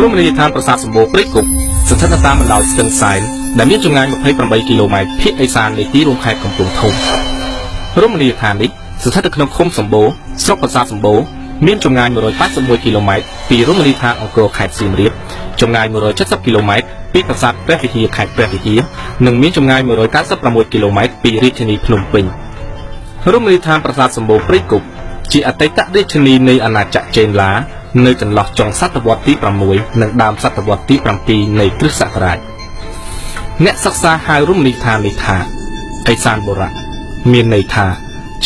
រមណីយដ្ឋានប្រាសាទសម្បូរព្រៃគុកស្ថិតនៅតាមបណ្ដោយស្ទឹងសែនដែលមានចម្ងាយ28គីឡូម៉ែត្រភាគឦសាននៃទីរួមខេត្តកំពង់ធំរមណីយដ្ឋាននេះស្ថិតនៅក្នុងឃុំសម្បូរស្រុកប្រាសាទសម្បូរមានចម្ងាយ181គីឡូម៉ែត្រពីរមណីយដ្ឋានអង្គរខេត្តសៀមរាបចម្ងាយ170គីឡូម៉ែត្រពីប្រាសាទព្រះវិហារខេត្តព្រះវិហារនិងមានចម្ងាយ196គីឡូម៉ែត្រពីរាជធានីភ្នំពេញរមណីយដ្ឋានប្រាសាទសម្បូរព្រៃគុកជាអតីតរាជធានីនៃអាណាចក្រចេនឡានៅចន្លោះចុងសតវត្សទី6និងដើមសតវត្សទី7នៃគ្រិស្តសករាជអ្នកសិក្សាហៅរមណីយដ្ឋាននេះថាឦសានបុរៈមានន័យថា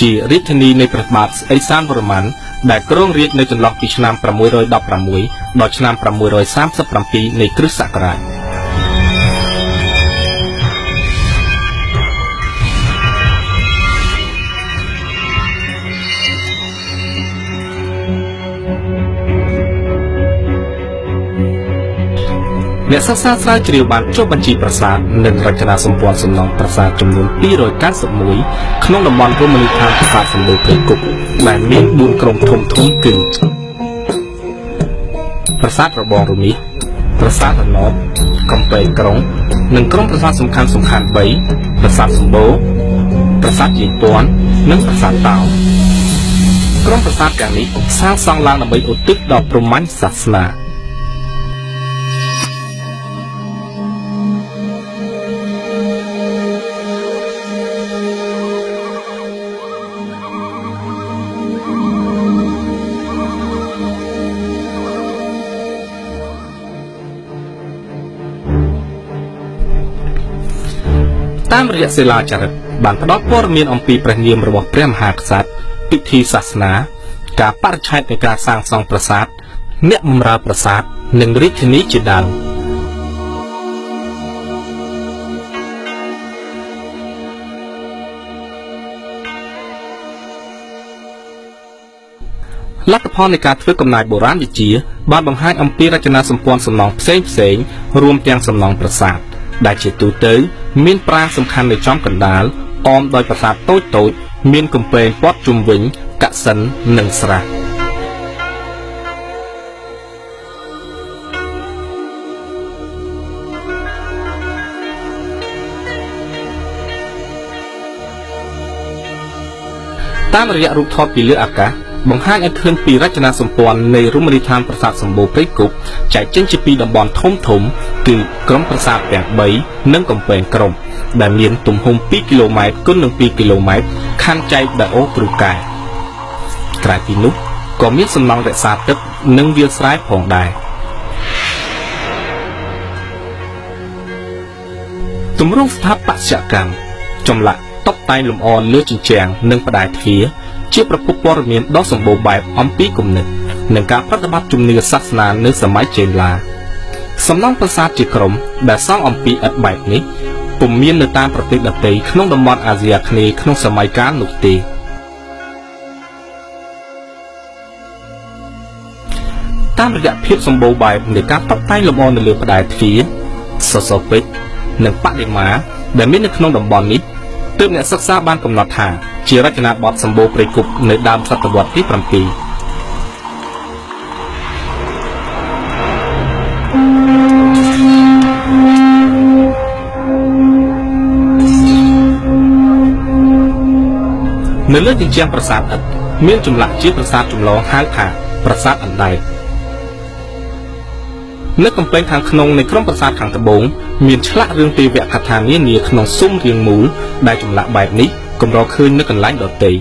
ជារាជធានីនៃព្រះបាទឦសានវរ្ម័នដែលគ្រងរាជ្យនៅចន្លោះពីឆ្នាំ616ដល់ឆ្នាំ637នៃគ្រិស្តសករាជអ្នកសិក្សាស្រាវជ្រាវបានចុះបញ្ជីប្រាសាទនិងរចនាសម្ព័ន្ធសំណង់ប្រាសាទចំនួន291ក្នុងតំបន់រមណីយដ្ឋានប្រាសាទសម្បូរព្រៃគុកដែលមាន4ក្រុមធំៗគឺប្រាសាទរបងរមាសប្រាសាទរណបកំពែងក្រុងនិងក្រុមប្រាសាទសំខាន់3ប្រាសាទសម្បូរប្រាសាទយាយពាន់និងប្រាសាទតោក្រុមប្រាសាទទាំងនេះសាងសង់ឡើងដើម្បីឧទ្ទិសដល់ព្រហ្មញ្ញសាសនាតាមរយៈសិលាចារឹកបានផ្ដល់ព័ត៌មានអំពីព្រះនាមរបស់ព្រះមហាក្សត្រពិធីសាសនាការបរិច្ឆេទនៃការសាងសង់ប្រាសាទអ្នកបម្រើប្រាសាទនិងរាជធានីជាដើមលទ្ធផលនៃការធ្វើកំណាយបុរាណវិទ្យាបានបង្ហាញអំពីរចនាសម្ព័ន្ធសំណង់ផ្សេងៗរួមទាំងសំណង់ប្រាសាទដែលជាទូទៅមានប្រាង្គសំខាន់នៅចំកណ្ដាលអមដោយប្រាសាទតូចៗមានកំពែងព័ទ្ធជុំវិញកសិណនិងស្រះតាមរយៈរូបថតពីលើអាកាសបង្ហាញឲ្យឃើញពីរចនាសម្ព័ន្ធនៃរមណីយដ្ឋានប្រាសាទសម្បូរព្រៃគុកចែកចេញជាពីរតំបន់ធំៗគឺក្រុមប្រាសាទទាំង3និងកំពែងក្រុងដែលមានទំហំ2គីឡូម៉ែត្រគុណនឹង2គីឡូម៉ែត្រខណ្ឌចែកដោយអូគ្រូកែក្រៅពីនោះក៏មានសំណង់រក្សាទឹកនិងវាលស្រែផងដែរទម្រង់ស្ថាបត្យកម្មចម្លាក់តុបតែងលម្អលើជញ្ជាំងនិងផ្តែរទ្វារជាប្រភពព័ត៌មានដ៏សម្បូរបែបអំពីគំនិតនិងការប្រតិបត្តិជំនឿសាសនានៅសម័យចេនឡាសំណង់ប្រាសាទជាក្រុមដែលសង់អំពីឥដ្ឋបែបនេះពុំមាននៅតាមប្រទេសដទៃក្នុងតំបន់អាស៊ីអាគ្នេយ៍ក្នុងសម័យកាលនោះទេតាមរយៈភាពសម្បូរបែបនៃការតុបតែងលម្អនៅលើផ្តែរទ្វារសសរពេជ្រនិងបដិមាដែលមាននៅក្នុងតំបន់នេះទើបអ្នកសិក្សាបានកំណត់ថាជារចនាបថសម្បូរព្រៃគុកនៅដើមសតវត្សទី7នៅលើជញ្ជាំងប្រាសាទឥដ្ឋមានចម្លាក់ជាប្រាសាទចម្លងហៅថាប្រាសាទអណ្ដែតនៅកំពែងខាងក្នុងនៃក្រុមប្រាសាទខាងត្បូងមានឆ្លាក់រឿងទេវកថានានាក្នុងស៊ុមរាងមូលដែលចម្លាក់បែបនេះកម្រឃើញនៅកន្លែងដទៃ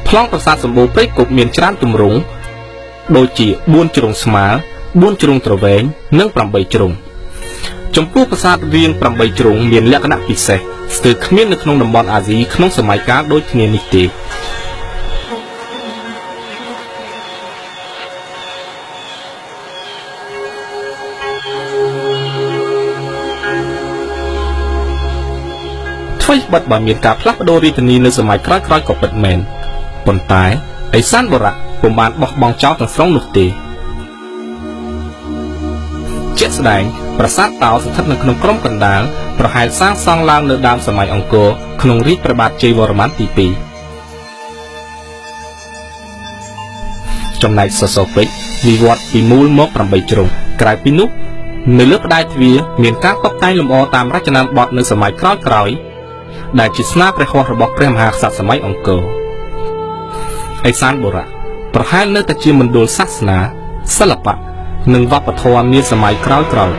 ប្លង់ប្រាសាទសម្បូរព្រៃគុកមានច្រើនទម្រង់ដូចជា4ជ្រុងស្មើ4ជ្រុងទ្រវែងនិង8ជ្រុងចំពោះប្រាសាទរាង8ជ្រុងមានលក្ខណៈពិសេសស្ទើរគ្មាននៅក្នុងតំបន់អាស៊ីក្នុងសម័យកាលដូចគ្នានេះទេថ្មីបិទបើមានការផ្លាស់ប្ដូររាជធានីនៅសម័យក្រោយៗក៏ពិតមែនប៉ុន្តែឦសានបុរៈពុំបានបោះបង់ចោលទាំងស្រុងនោះទេជាក់ស្ដែងប្រាសាទតោស្ថិតនៅក្នុងក្រុមកណ្ដាលប្រហែលសាងសង់ឡើងនៅដើមសម័យអង្គរក្នុងរាជព្រះបាទជ័យវរ្ម័នទី2 ចំណែកសសរពេជ្រវិវត្តពីមូលមក8ជ្រុងក្រៅពីនោះនៅលើផ្ដៃទ្វារមានការតុបតែងលម្អតាមរចនាបថនៅសម័យក្រោយៗដែលជាស្នាព្រះហស្ថរបស់ព្រះមហាក្សត្រសម័យអង្គរឥសានបុរៈប្រហែលនៅតែជាមណ្ឌលសាសនាសិល្បៈនិងវប្បធម៌នាសម័យក្រោយៗ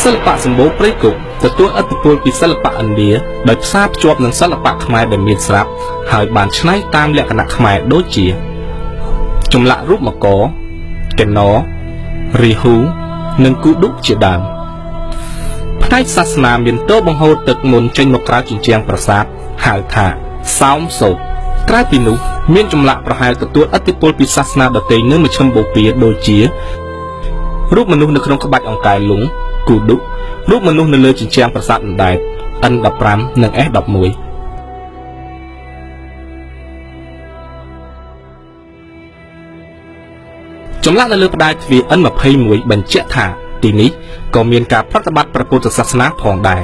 សិល្បៈសម្បូរព្រៃគុកទទួលឥទ្ធិពលពីសិល្បៈឥណ្ឌាដោយផ្សារភ្ជាប់នឹងសិល្បៈខ្មែរដែលមានស្រាប់ហើយបានច្នៃតាមលក្ខណៈខ្មែរដូចជាចម្លាក់រូបមកកកេណរាហូនិងគូឌុជាដើមផ្នែកសាសនាមានតើបង្ហូរទឹកមុនចេញមកក្រៅជញ្ជាំងប្រាសាទហៅថាសោមសូត្រក្រៅពីនោះមានចម្លាក់ប្រហែលទទួលឥទ្ធិពលពីសាសនាដទៃនៅមជ្ឈិមបូព៌ាដូចជារូបមនុស្សនៅក្នុងក្បាច់អង្កែលុងគូឌុរូបមនុស្សនៅលើជញ្ជាំងប្រាសាទអណ្ដែត N15 និង S11 ចម្លាក់នៅលើផ្ដៃទ្វារ N21 បញ្ជាក់ថាទីនេះក៏មានការប្រតិបត្តិព្រះពុទ្ធសាសនាផងដែរ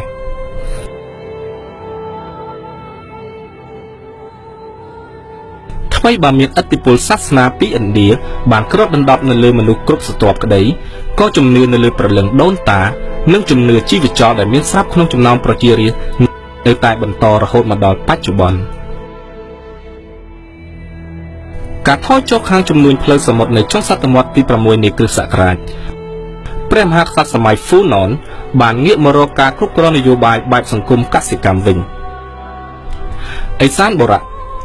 ថ្មីបើមានឥទ្ធិពលសាសនាពីឥណ្ឌាបានគ្របដណ្ដប់នៅលើមនុស្សគ្រប់ស្រទាប់ក្តីក៏ជំនឿនៅលើព្រលឹងដូនតានិងជំនឿជីវចលដែលមានស្រាប់ក្នុងចំណោមប្រជារាស្ត្រនៅតែបន្តរហូតមកដល់បច្ចុប្បន្នការថយចុះខាងចំនួនផ្លូវសមុទ្រនៅចុងសតវត្សទី6នៃគ្រិស្តសករាជព្រះមហាក្សត្រសម័យហ្វូណនបានងាកមករកការគ្រប់គ្រងនយោបាយបែបសង្គមកសិកម្មវិញឥសានបុរៈ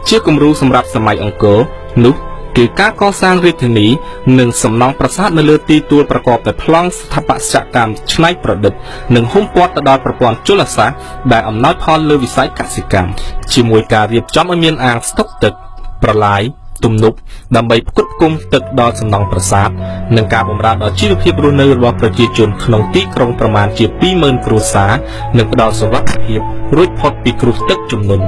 ជាគំរូសម្រាប់សម័យអង្គរនោះគឺការកសាងរាជធានីនិងសំណង់ប្រាសាទនៅលើទីទួលប្រកបដោយប្លង់ស្ថាបត្យកម្មច្នៃប្រឌិតនិងហ៊ុមព័ទ្ធទៅដល់ប្រព័ន្ធជលសាស្ត្រដែលអំណោយផលលើវិស័យកសិកម្មជាមួយការរៀបចំឲ្យមានអាងស្តុកទឹកប្រឡាយទំនប់ដើម្បីផ្គត់ផ្គង់ទឹកដល់សំណង់ប្រាសាទនិងការបម្រើដល់ជីវភាពរស់នៅរបស់ប្រជាជនក្នុងទីក្រុងប្រមាណជា 20,000 គ្រួសារនិងផ្ដល់សុវត្ថិភាពរួចផុតពីគ្រោះទឹកជំនន់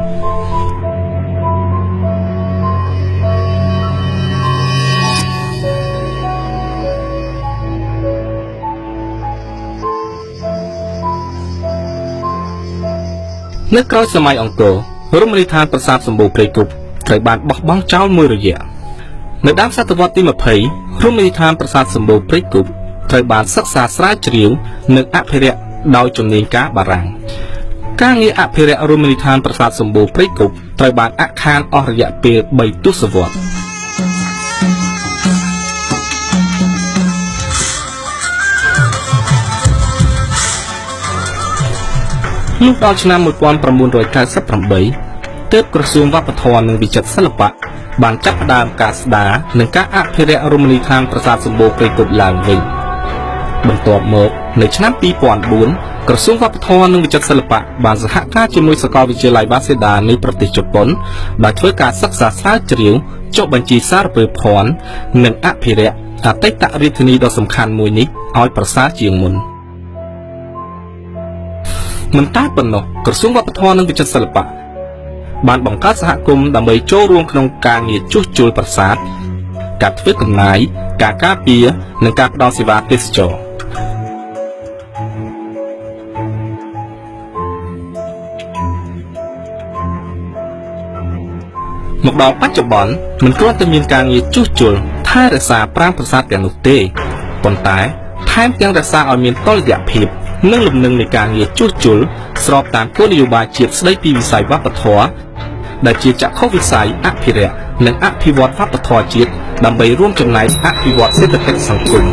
នៅក្រោយសម័យអង្គររមណីយដ្ឋានប្រាសាទសម្បូរព្រៃគុកត្រូវបានបោះបង់ចោលមួយរយៈនៅដើមសតវត្សទី20រមណីយដ្ឋានប្រាសាទសម្បូរព្រៃគុកត្រូវបានសិក្សាស្រាវជ្រាវនិងអភិរក្សដោយជំនាញការបារាំងការងារអភិរក្សរមណីយដ្ឋានប្រាសាទសម្បូរព្រៃគុកត្រូវបានអាក់ខានអស់រយៈពេល3ទសវត្សរ៍លុះដល់ឆ្នាំ1998ទើបក្រសួងវប្បធម៌និងវិចិត្រសិល្បៈបានចាប់ផ្ដើមការស្ដារនិងការអភិរក្សរមណីយដ្ឋានប្រាសាទសម្បូរព្រៃគុកឡើងវិញបន្ទាប់មកនៅឆ្នាំ2004ក្រសួងវប្បធម៌និងវិចិត្រសិល្បៈបានសហការជាមួយសាកលវិទ្យាល័យបាសេដានៃប្រទេសជប៉ុនដោយធ្វើការសិក្សាស្រាវជ្រាវចុះបញ្ជីសារពើភ័ណ្ឌនិងអភិរក្សអតីតរាជធានីដ៏សំខាន់មួយនេះឲ្យប្រសើរជាងមុនមិនតែប៉ុណ្ណោះក្រសួងវប្បធម៌និងវិចិត្រសិល្បៈបានបង្កើតសហគមន៍ដើម្បីចូលរួមក្នុងការងារជួសជុលប្រាសាទការធ្វើកំណាយការការពារនិងការផ្តល់សេវាទេសចរណ៍មកដល់បច្ចុប្បន្នមិនគ្រាន់តែមានការងារជួសជុលថែរក្សាប្រាង្គប្រាសាទទាំងនោះទេប៉ុន្តែថែមទាំងរក្សាឲ្យមានតុល្យភាពនិងលំនឹងនៃការងារជួសជុលស្របតាមគោលនយោបាយជាតិស្តីពីវិស័យវប្បធម៌ដែលជាចក្ខុវិស័យអភិរក្សនិងអភិវឌ្ឍវប្បធម៌ជាតិដើម្បីរួមចំណែកអភិវឌ្ឍសេដ្ឋកិច្ចសង្គម